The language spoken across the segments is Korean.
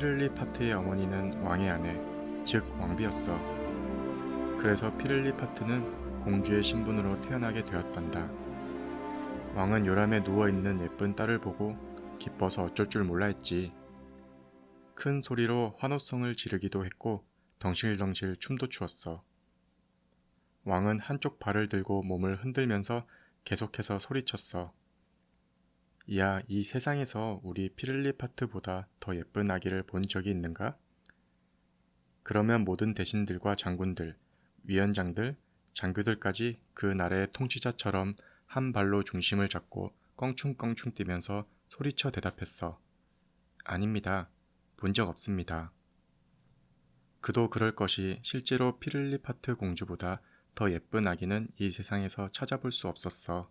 피를리파트의 어머니는 왕의 아내, 즉 왕비였어. 그래서 피를리파트는 공주의 신분으로 태어나게 되었단다. 왕은 요람에 누워있는 예쁜 딸을 보고 기뻐서 어쩔 줄 몰라 했지. 큰 소리로 환호성을 지르기도 했고 덩실덩실 춤도 추었어. 왕은 한쪽 발을 들고 몸을 흔들면서 계속해서 소리쳤어. 야, 이 세상에서 우리 피를리파트보다 더 예쁜 아기를 본 적이 있는가? 그러면 모든 대신들과 장군들, 위원장들, 장교들까지 그 나라의 통치자처럼 한 발로 중심을 잡고 껑충껑충 뛰면서 소리쳐 대답했어. 아닙니다. 본 적 없습니다. 그도 그럴 것이 실제로 피를리파트 공주보다 더 예쁜 아기는 이 세상에서 찾아볼 수 없었어.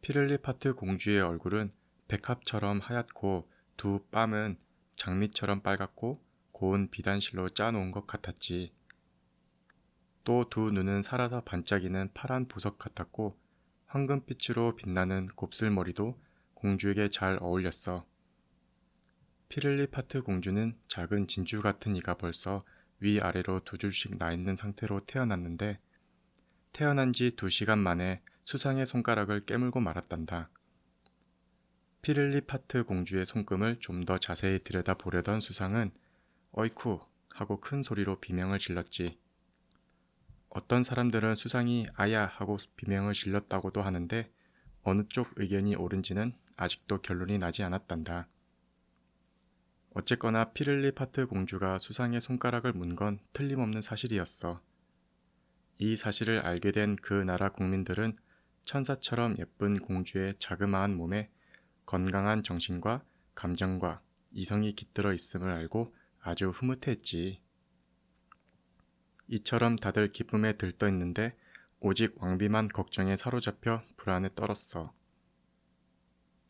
피를리파트 공주의 얼굴은 백합처럼 하얗고 두 뺨은 장미처럼 빨갛고 고운 비단실로 짜놓은 것 같았지. 또 두 눈은 살아서 반짝이는 파란 보석 같았고 황금빛으로 빛나는 곱슬머리도 공주에게 잘 어울렸어. 피를리파트 공주는 작은 진주 같은 이가 벌써 위아래로 두 줄씩 나 있는 상태로 태어났는데 태어난 지 2시간 만에 수상의 손가락을 깨물고 말았단다. 피를리파트 공주의 손금을 좀 더 자세히 들여다보려던 수상은 어이쿠 하고 큰 소리로 비명을 질렀지. 어떤 사람들은 수상이 아야 하고 비명을 질렀다고도 하는데 어느 쪽 의견이 옳은지는 아직도 결론이 나지 않았단다. 어쨌거나 피를리파트 공주가 수상의 손가락을 문 건 틀림없는 사실이었어. 이 사실을 알게 된 그 나라 국민들은 천사처럼 예쁜 공주의 자그마한 몸에 건강한 정신과 감정과 이성이 깃들어 있음을 알고 아주 흐뭇해했지. 이처럼 다들 기쁨에 들떠 있는데 오직 왕비만 걱정에 사로잡혀 불안에 떨었어.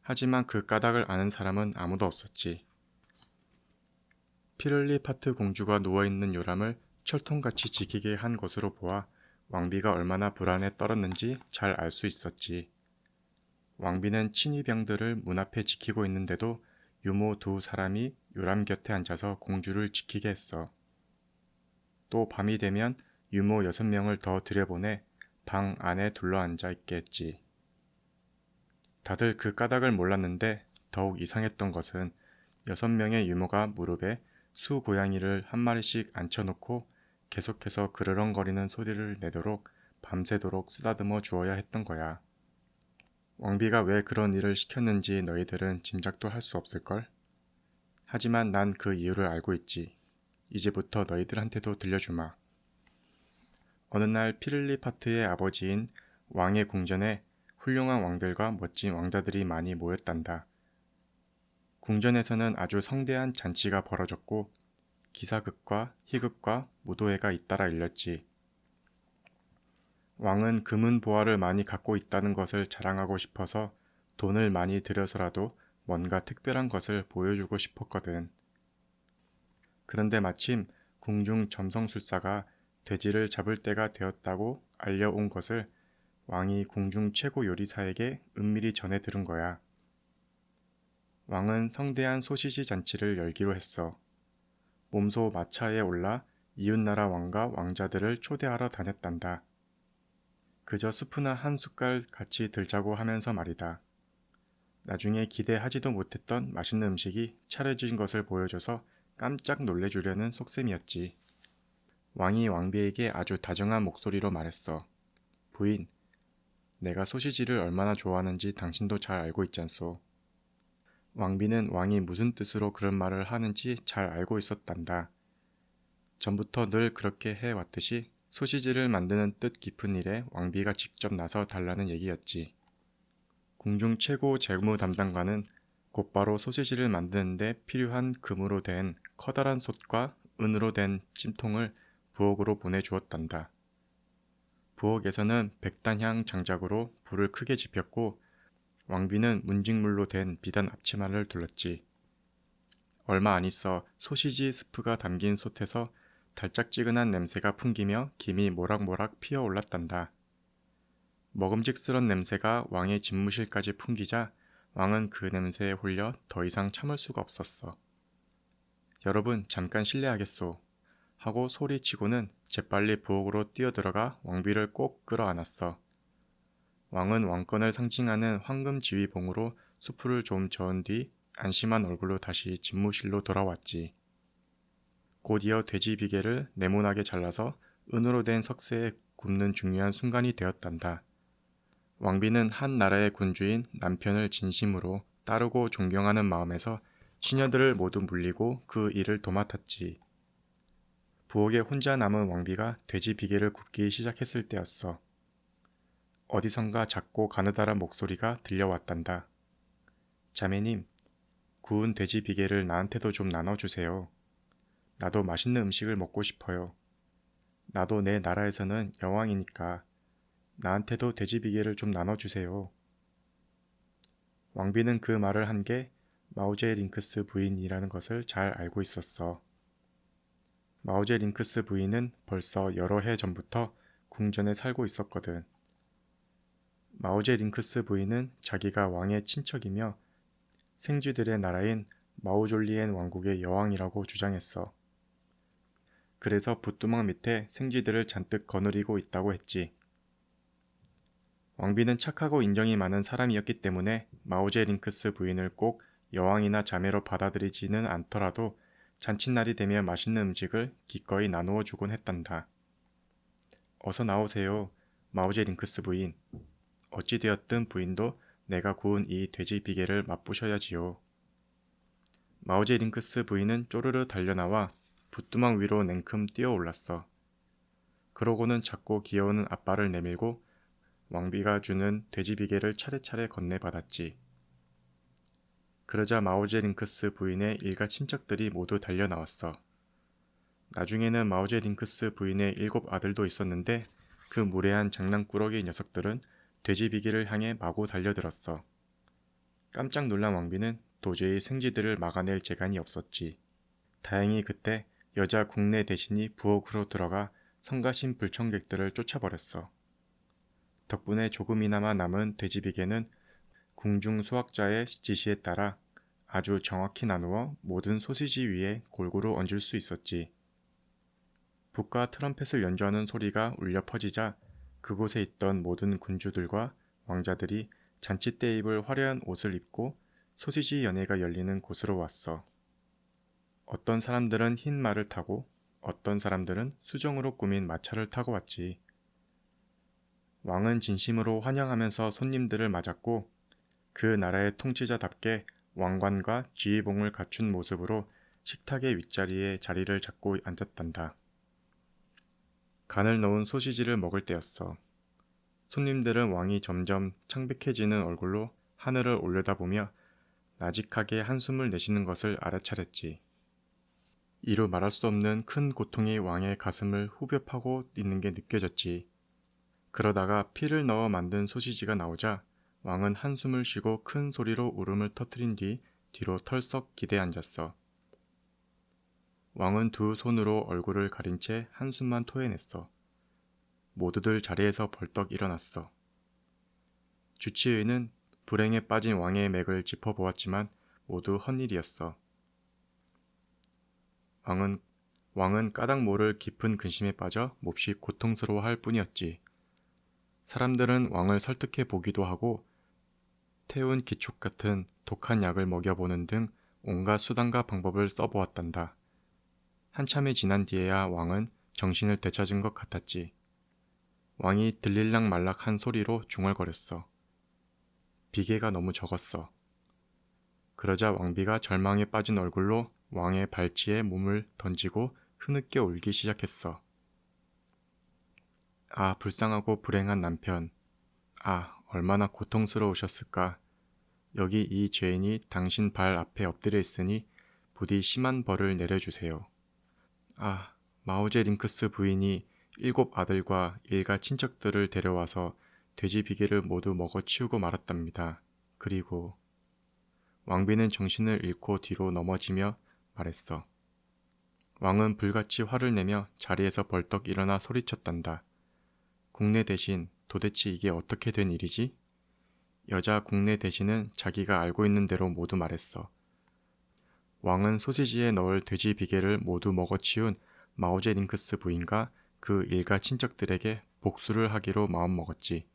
하지만 그 까닭을 아는 사람은 아무도 없었지. 피를리파트 공주가 누워있는 요람을 철통같이 지키게 한 것으로 보아 왕비가 얼마나 불안에 떨었는지 잘 알 수 있었지. 왕비는 친위병들을 문 앞에 지키고 있는데도 유모 2사람이 요람 곁에 앉아서 공주를 지키게 했어. 또 밤이 되면 유모 6명을 더 들여보내 방 안에 둘러앉아 있게 했지. 다들 그 까닭을 몰랐는데 더욱 이상했던 것은 6명의 유모가 무릎에 수 고양이를 한 마리씩 앉혀놓고 계속해서 그르렁거리는 소리를 내도록 밤새도록 쓰다듬어 주어야 했던 거야. 왕비가 왜 그런 일을 시켰는지 너희들은 짐작도 할 수 없을걸? 하지만 난 그 이유를 알고 있지. 이제부터 너희들한테도 들려주마. 어느 날 피를리파트의 아버지인 왕의 궁전에 훌륭한 왕들과 멋진 왕자들이 많이 모였단다. 궁전에서는 아주 성대한 잔치가 벌어졌고 기사극과 희극과 무도회가 잇따라 열렸지. 왕은 금은 보화를 많이 갖고 있다는 것을 자랑하고 싶어서 돈을 많이 들여서라도 뭔가 특별한 것을 보여주고 싶었거든. 그런데 마침 궁중 점성술사가 돼지를 잡을 때가 되었다고 알려온 것을 왕이 궁중 최고 요리사에게 은밀히 전해 들은 거야. 왕은 성대한 소시지 잔치를 열기로 했어. 몸소 마차에 올라 이웃나라 왕과 왕자들을 초대하러 다녔단다. 그저 수프나 한 숟갈 같이 들자고 하면서 말이다. 나중에 기대하지도 못했던 맛있는 음식이 차려진 것을 보여줘서 깜짝 놀래주려는 속셈이었지. 왕이 왕비에게 아주 다정한 목소리로 말했어. 부인, 내가 소시지를 얼마나 좋아하는지 당신도 잘 알고 있잖소. 왕비는 왕이 무슨 뜻으로 그런 말을 하는지 잘 알고 있었단다. 전부터 늘 그렇게 해왔듯이 소시지를 만드는 뜻 깊은 일에 왕비가 직접 나서 달라는 얘기였지. 궁중 최고 재무 담당관은 곧바로 소시지를 만드는데 필요한 금으로 된 커다란 솥과 은으로 된 찜통을 부엌으로 보내주었단다. 부엌에서는 백단향 장작으로 불을 크게 지폈고 왕비는 문직물로 된 비단 앞치마를 둘렀지. 얼마 안 있어 소시지 스프가 담긴 솥에서 달짝지근한 냄새가 풍기며 김이 모락모락 피어올랐단다. 먹음직스런 냄새가 왕의 집무실까지 풍기자 왕은 그 냄새에 홀려 더 이상 참을 수가 없었어. 여러분 잠깐 실례하겠소. 하고 소리치고는 재빨리 부엌으로 뛰어들어가 왕비를 꼭 끌어안았어. 왕은 왕권을 상징하는 황금 지휘봉으로 수프를 좀 저은 뒤 안심한 얼굴로 다시 집무실로 돌아왔지. 곧이어 돼지 비계를 네모나게 잘라서 은으로 된 석쇠에 굽는 중요한 순간이 되었단다. 왕비는 한 나라의 군주인 남편을 진심으로 따르고 존경하는 마음에서 시녀들을 모두 물리고 그 일을 도맡았지. 부엌에 혼자 남은 왕비가 돼지 비계를 굽기 시작했을 때였어. 어디선가 작고 가느다란 목소리가 들려왔단다. 자매님, 구운 돼지 비계를 나한테도 좀 나눠주세요. 나도 맛있는 음식을 먹고 싶어요. 나도 내 나라에서는 여왕이니까 나한테도 돼지 비계를 좀 나눠주세요. 왕비는 그 말을 한 게 마우제 링크스 부인이라는 것을 잘 알고 있었어. 마우제 링크스 부인은 벌써 여러 해 전부터 궁전에 살고 있었거든. 마우제 링크스 부인은 자기가 왕의 친척이며 생쥐들의 나라인 마우졸리엔 왕국의 여왕이라고 주장했어. 그래서 붓두막 밑에 생쥐들을 잔뜩 거느리고 있다고 했지. 왕비는 착하고 인정이 많은 사람이었기 때문에 마우제 링크스 부인을 꼭 여왕이나 자매로 받아들이지는 않더라도 잔칫날이 되면 맛있는 음식을 기꺼이 나누어 주곤 했단다. 어서 나오세요, 마우제 링크스 부인. 어찌되었든 부인도 내가 구운 이 돼지 비계를 맛보셔야지요. 마우제 링크스 부인은 쪼르르 달려나와 붓두막 위로 냉큼 뛰어올랐어. 그러고는 작고 귀여운 앞발을 내밀고 왕비가 주는 돼지 비계를 차례차례 건네받았지. 그러자 마우제 링크스 부인의 일가 친척들이 모두 달려나왔어. 나중에는 마우제 링크스 부인의 7 아들도 있었는데 그 무례한 장난꾸러기 녀석들은 돼지 비계를 향해 마구 달려들었어. 깜짝 놀란 왕비는 도저히 생쥐들을 막아낼 재간이 없었지. 다행히 그때 여자 국내 대신이 부엌으로 들어가 성가신 불청객들을 쫓아버렸어. 덕분에 조금이나마 남은 돼지 비계는 궁중 수학자의 지시에 따라 아주 정확히 나누어 모든 소시지 위에 골고루 얹을 수 있었지. 북과 트럼펫을 연주하는 소리가 울려 퍼지자 그곳에 있던 모든 군주들과 왕자들이 잔치 때 입을 화려한 옷을 입고 소시지 연회가 열리는 곳으로 왔어. 어떤 사람들은 흰 말을 타고 어떤 사람들은 수정으로 꾸민 마차를 타고 왔지. 왕은 진심으로 환영하면서 손님들을 맞았고 그 나라의 통치자답게 왕관과 지휘봉을 갖춘 모습으로 식탁의 윗자리에 자리를 잡고 앉았단다. 간을 넣은 소시지를 먹을 때였어. 손님들은 왕이 점점 창백해지는 얼굴로 하늘을 올려다보며 나직하게 한숨을 내쉬는 것을 알아차렸지. 이루 말할 수 없는 큰 고통이 왕의 가슴을 후벼 파고 있는 게 느껴졌지. 그러다가 피를 넣어 만든 소시지가 나오자 왕은 한숨을 쉬고 큰 소리로 울음을 터뜨린 뒤 뒤로 털썩 기대앉았어. 왕은 두 손으로 얼굴을 가린 채 한숨만 토해냈어. 모두들 자리에서 벌떡 일어났어. 주치의는 불행에 빠진 왕의 맥을 짚어보았지만 모두 헛일이었어. 왕은 까닭 모를 깊은 근심에 빠져 몹시 고통스러워할 뿐이었지. 사람들은 왕을 설득해 보기도 하고 태운 기촉 같은 독한 약을 먹여보는 등 온갖 수단과 방법을 써보았단다. 한참이 지난 뒤에야 왕은 정신을 되찾은 것 같았지. 왕이 들릴락 말락한 소리로 중얼거렸어. 비계가 너무 적었어. 그러자 왕비가 절망에 빠진 얼굴로 왕의 발치에 몸을 던지고 흐느껴 울기 시작했어. 아, 불쌍하고 불행한 남편. 아, 얼마나 고통스러우셨을까. 여기 이 죄인이 당신 발 앞에 엎드려 있으니 부디 심한 벌을 내려주세요. 아, 마우제 링크스 부인이 7 아들과 일가 친척들을 데려와서 돼지 비계를 모두 먹어치우고 말았답니다. 그리고 왕비는 정신을 잃고 뒤로 넘어지며 말했어. 왕은 불같이 화를 내며 자리에서 벌떡 일어나 소리쳤단다. 국내 대신, 도대체 이게 어떻게 된 일이지? 여자 국내 대신은 자기가 알고 있는 대로 모두 말했어. 왕은 소시지에 넣을 돼지 비계를 모두 먹어치운 마오제링크스 부인과 그 일가 친척들에게 복수를 하기로 마음먹었지.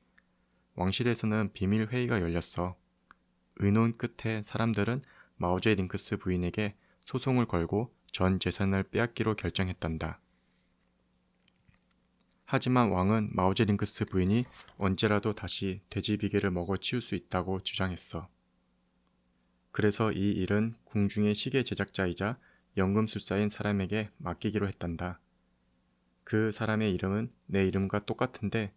왕실에서는 비밀 회의가 열렸어. 의논 끝에 사람들은 마오제링크스 부인에게 소송을 걸고 전 재산을 빼앗기로 결정했단다. 하지만 왕은 마오제링크스 부인이 언제라도 다시 돼지 비계를 먹어치울 수 있다고 주장했어. 그래서 이 일은 궁중의 시계 제작자이자 연금술사인 사람에게 맡기기로 했단다. 그 사람의 이름은 내 이름과 똑같은데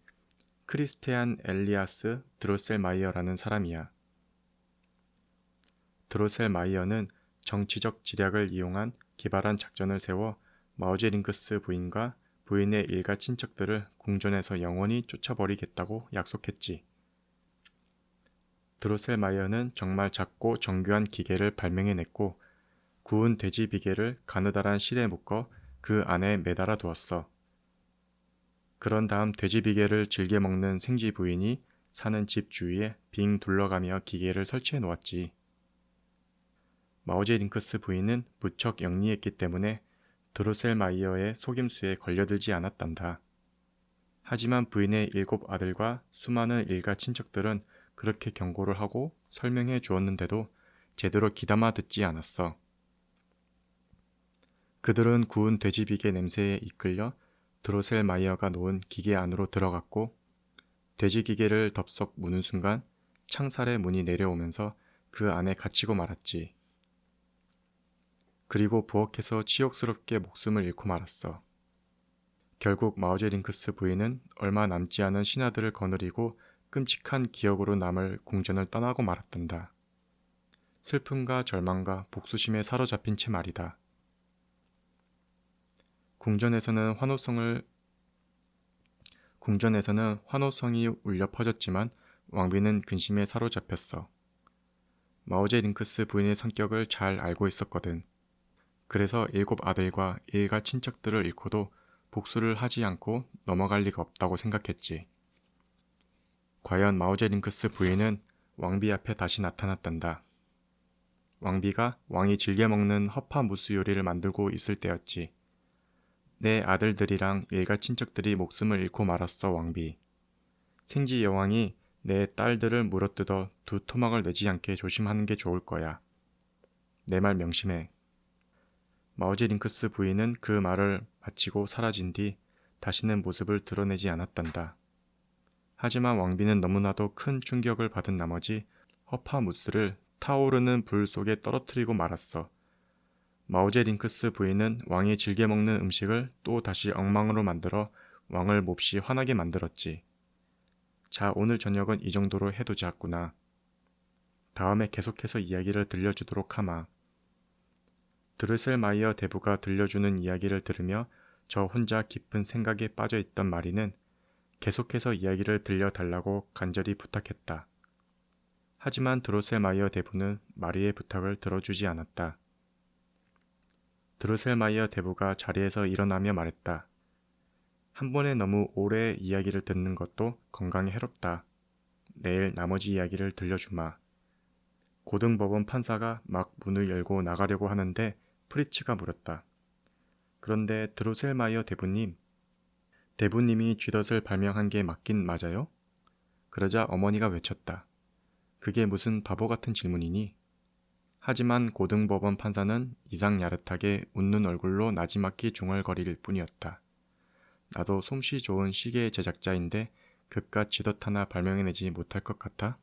크리스티안 엘리아스 드로셀마이어라는 사람이야. 드로셀마이어는 정치적 지략을 이용한 기발한 작전을 세워 마오제링크스 부인과 부인의 일가 친척들을 궁전에서 영원히 쫓아버리겠다고 약속했지. 드로셀마이어는 정말 작고 정교한 기계를 발명해냈고 구운 돼지 비계를 가느다란 실에 묶어 그 안에 매달아 두었어. 그런 다음 돼지 비계를 즐겨 먹는 생쥐 부인이 사는 집 주위에 빙 둘러가며 기계를 설치해 놓았지. 마오제링크스 부인은 무척 영리했기 때문에 드로셀마이어의 속임수에 걸려들지 않았단다. 하지만 부인의 7 아들과 수많은 일가 친척들은 그렇게 경고를 하고 설명해 주었는데도 제대로 귀담아 듣지 않았어. 그들은 구운 돼지 비계 냄새에 이끌려 드로셀마이어가 놓은 기계 안으로 들어갔고 돼지 기계를 덥석 무는 순간 창살의 문이 내려오면서 그 안에 갇히고 말았지. 그리고 부엌에서 치욕스럽게 목숨을 잃고 말았어. 결국 마오제링크스 부인은 얼마 남지 않은 신하들을 거느리고 끔찍한 기억으로 남을 궁전을 떠나고 말았단다. 슬픔과 절망과 복수심에 사로잡힌 채 말이다. 궁전에서는 환호성이 울려 퍼졌지만 왕비는 근심에 사로잡혔어. 마오제링크스 부인의 성격을 잘 알고 있었거든. 그래서 7 아들과 일가 친척들을 잃고도 복수를 하지 않고 넘어갈 리가 없다고 생각했지. 과연 마오제링크스 부인은 왕비 앞에 다시 나타났단다. 왕비가 왕이 즐겨 먹는 허파 무스 요리를 만들고 있을 때였지. 내 아들들이랑 일가 친척들이 목숨을 잃고 말았어, 왕비. 생쥐 여왕이 내 딸들을 물어뜯어 2 토막을 내지 않게 조심하는 게 좋을 거야. 내 말 명심해. 마오제링크스 부인은 그 말을 마치고 사라진 뒤 다시는 모습을 드러내지 않았단다. 하지만 왕비는 너무나도 큰 충격을 받은 나머지 허파무스를 타오르는 불 속에 떨어뜨리고 말았어. 마오제링크스 부인은 왕이 즐겨 먹는 음식을 또 다시 엉망으로 만들어 왕을 몹시 화나게 만들었지. 자, 오늘 저녁은 이 정도로 해두자꾸나. 다음에 계속해서 이야기를 들려주도록 하마. 드르셀마이어 대부가 들려주는 이야기를 들으며 저 혼자 깊은 생각에 빠져있던 마리는 계속해서 이야기를 들려달라고 간절히 부탁했다. 하지만 드로셀마이어 대부는 마리의 부탁을 들어주지 않았다. 드로셀마이어 대부가 자리에서 일어나며 말했다. 한 번에 너무 오래 이야기를 듣는 것도 건강에 해롭다. 내일 나머지 이야기를 들려주마. 고등법원 판사가 막 문을 열고 나가려고 하는데 프리츠가 물었다. 그런데 드로셀마이어 대부님이 쥐덫을 발명한 게 맞긴 맞아요? 그러자 어머니가 외쳤다. 그게 무슨 바보 같은 질문이니? 하지만 고등법원 판사는 이상 야릇하게 웃는 얼굴로 나지막히 중얼거릴 뿐이었다. 나도 솜씨 좋은 시계 제작자인데 그깟 쥐덫 하나 발명해내지 못할 것 같아?